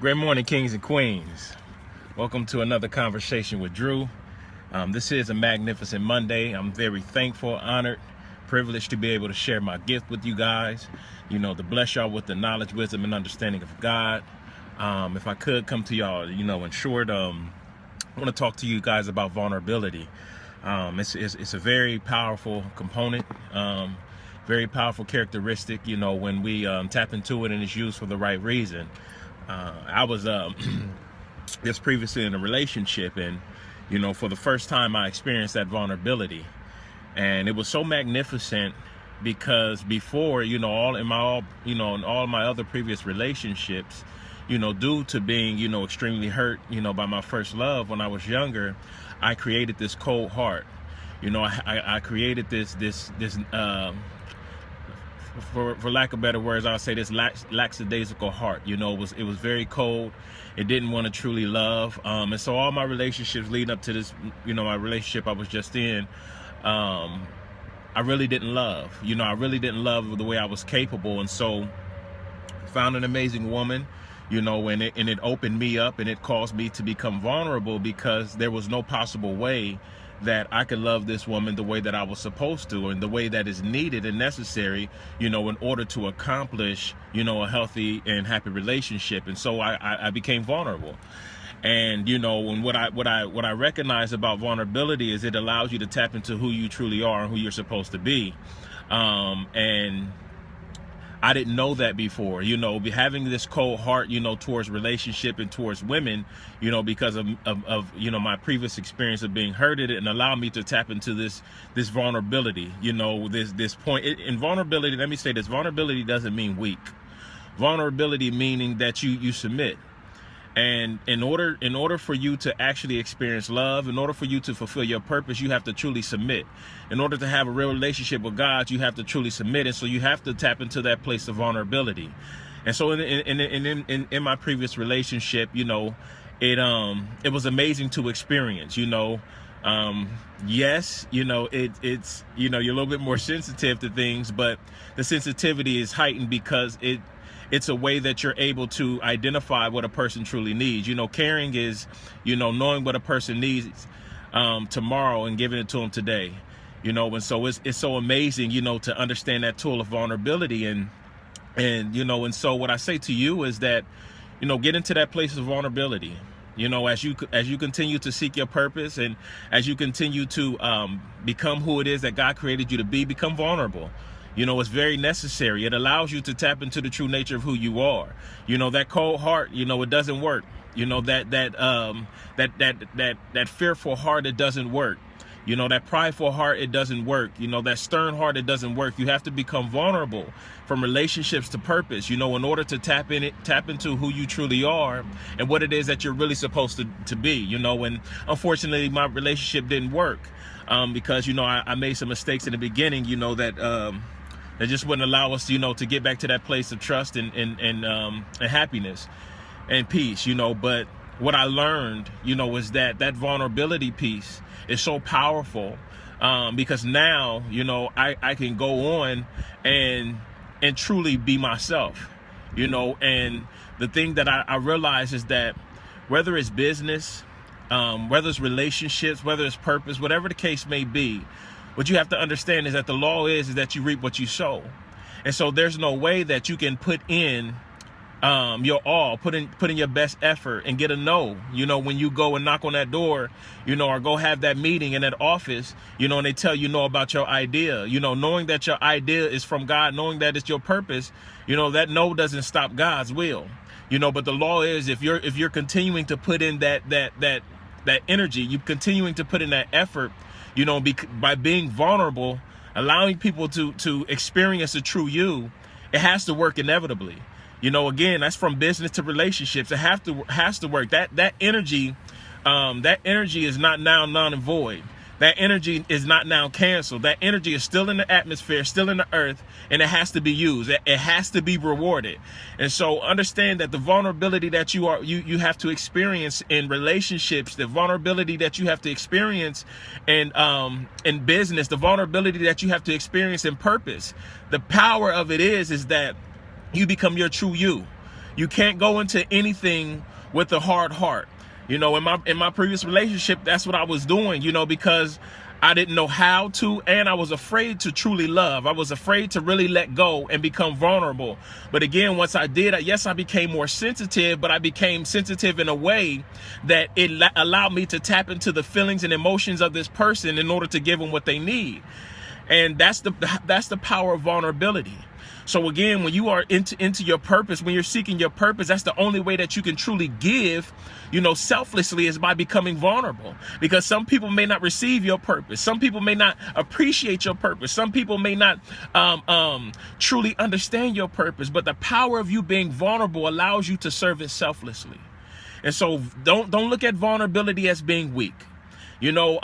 Great morning, kings and queens. Welcome to another conversation with Drew. This is a magnificent Monday. I'm very thankful, honored, privileged to be able to share my gift with you guys, to bless y'all with the knowledge, wisdom, and understanding of God. If I could come to y'all, in short, I want to talk to you guys about vulnerability. It's a very powerful component, very powerful characteristic, when we tap into it and it's used for the right reason. I was just previously in a relationship, and for the first time I experienced that vulnerability, and it was so magnificent because before, in all my other previous relationships, due to being extremely hurt by my first love when I was younger, I created this cold heart. I created this for lack of better words, I'll say this lackadaisical heart. It was very cold. It didn't want to truly love. And so all my relationships leading up to this, my relationship I was just in, I really didn't love. I really didn't love the way I was capable. And so found an amazing woman, and it opened me up, and it caused me to become vulnerable because there was no possible way that I could love this woman the way that I was supposed to, and the way that is needed and necessary, in order to accomplish, a healthy and happy relationship. And so I became vulnerable. And and what I recognize about vulnerability is it allows you to tap into who you truly are and who you're supposed to be. And I didn't know that before, having this cold heart, towards relationship and towards women, because of my previous experience of being hurted, and allowed me to tap into this vulnerability, this point. In vulnerability, let me say this: vulnerability doesn't mean weak. Vulnerability meaning that you submit. And in order for you to actually experience love, in order for you to fulfill your purpose, you have to truly submit. In order to have a real relationship with God, you have to truly submit. And so you have to tap into that place of vulnerability. And so in my previous relationship, it was amazing to experience. Yes, it's you're a little bit more sensitive to things, but the sensitivity is heightened because it's a way that you're able to identify what a person truly needs. Caring is, knowing what a person needs tomorrow and giving it to them today. And so it's so amazing, to understand that tool of vulnerability. And so what I say to you is that, get into that place of vulnerability. As you continue to seek your purpose, and as you continue to become who it is that God created you to be, become vulnerable. It's very necessary. It allows you to tap into the true nature of who you are. That cold heart, it doesn't work. That fearful heart, it doesn't work. That prideful heart, it doesn't work. That stern heart, it doesn't work. You have to become vulnerable from relationships to purpose, in order to tap into who you truly are and what it is that you're really supposed to be, and unfortunately my relationship didn't work because, I made some mistakes in the beginning, that just wouldn't allow us, to get back to that place of trust and happiness and peace, But what I learned, was that vulnerability piece is so powerful because now, I can go on and truly be myself, And the thing that I realize is that whether it's business, whether it's relationships, whether it's purpose, whatever the case may be, what you have to understand is that the law is that you reap what you sow. And so there's no way that you can put in your all, put in your best effort and get a no, when you go and knock on that door, or go have that meeting in that office, and they tell you no about your idea, knowing that your idea is from God, knowing that it's your purpose, that no doesn't stop God's will, but the law is if you're continuing to put in that energy, you're continuing to put in that effort, by being vulnerable, allowing people to experience the true you, it has to work inevitably. Again, that's from business to relationships. It has to work. That energy is not now null and void. That energy is not now canceled. That energy is still in the atmosphere, still in the earth, and it has to be used. It has to be rewarded. And so understand that the vulnerability that you have to experience in relationships, the vulnerability that you have to experience in business, the vulnerability that you have to experience in purpose, the power of it is that you become your true you. You can't go into anything with a hard heart. You know, in my previous relationship, that's what I was doing, you know, because I didn't know how to, and I was afraid to truly love. I was afraid to really let go and become vulnerable. But again, once I did, yes, I became more sensitive, but I became sensitive in a way that it allowed me to tap into the feelings and emotions of this person in order to give them what they need. And that's the power of vulnerability. So again, when you are into your purpose, when you're seeking your purpose, that's the only way that you can truly give, you know, selflessly, is by becoming vulnerable. Because some people may not receive your purpose. Some people may not appreciate your purpose. Some people may not truly understand your purpose. But the power of you being vulnerable allows you to serve it selflessly. And so don't look at vulnerability as being weak. You know,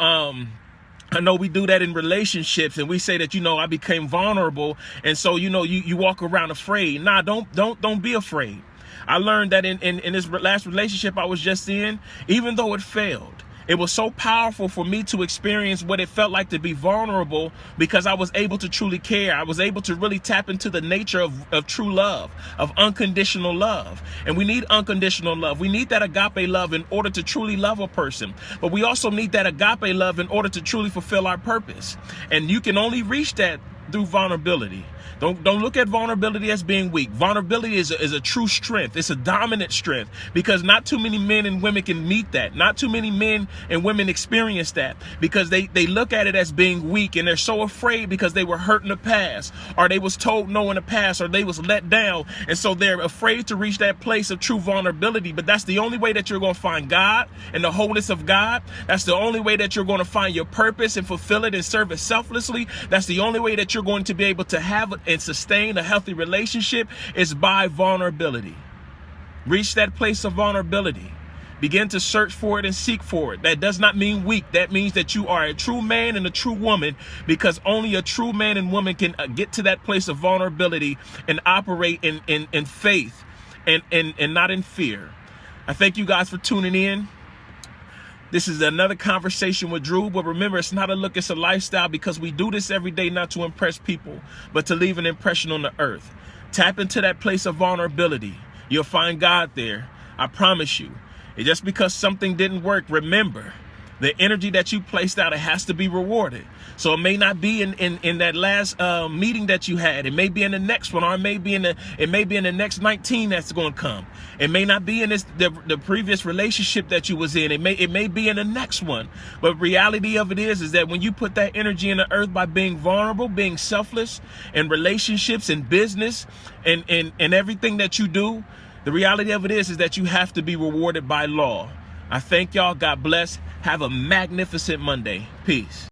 I know we do that in relationships, and we say that, you know, I became vulnerable, and so, you know, you walk around afraid. Nah, don't be afraid. I learned that in this last relationship I was just in, even though it failed, it was so powerful for me to experience what it felt like to be vulnerable, because I was able to truly care. I was able to really tap into the nature of true love, of unconditional love. And we need unconditional love. We need that agape love in order to truly love a person. But we also need that agape love in order to truly fulfill our purpose. And you can only reach that through vulnerability. Don't look at vulnerability as being weak. Vulnerability is a true strength. It's a dominant strength, because not too many men and women can meet that. Not too many men and women experience that, because they look at it as being weak, and they're so afraid because they were hurt in the past, or they was told no in the past, or they was let down. And so they're afraid to reach that place of true vulnerability. But that's the only way that you're going to find God and the wholeness of God. That's the only way that you're going to find your purpose and fulfill it and serve it selflessly. That's the only way that you're going to be able to have and sustain a healthy relationship, is by vulnerability. Reach that place of vulnerability. Begin to search for it and seek for it. That does not mean weak. That means that you are a true man and a true woman, because only a true man and woman can get to that place of vulnerability and operate in faith and not in fear. I thank you guys for tuning in. This is another conversation with Drew, but remember, it's not a look, it's a lifestyle, because we do this every day not to impress people, but to leave an impression on the earth. Tap into that place of vulnerability. You'll find God there. I promise you. And just because something didn't work, remember, the energy that you placed out, it has to be rewarded. So it may not be in that last meeting that you had. It may be in the next one, or it may be in the next 19 that's going to come. It may not be in the previous relationship that you was in. It may be in the next one. But reality of it is that when you put that energy in the earth by being vulnerable, being selfless in relationships and business and everything that you do, the reality of it is that you have to be rewarded by law. I thank y'all. God bless. Have a magnificent Monday. Peace.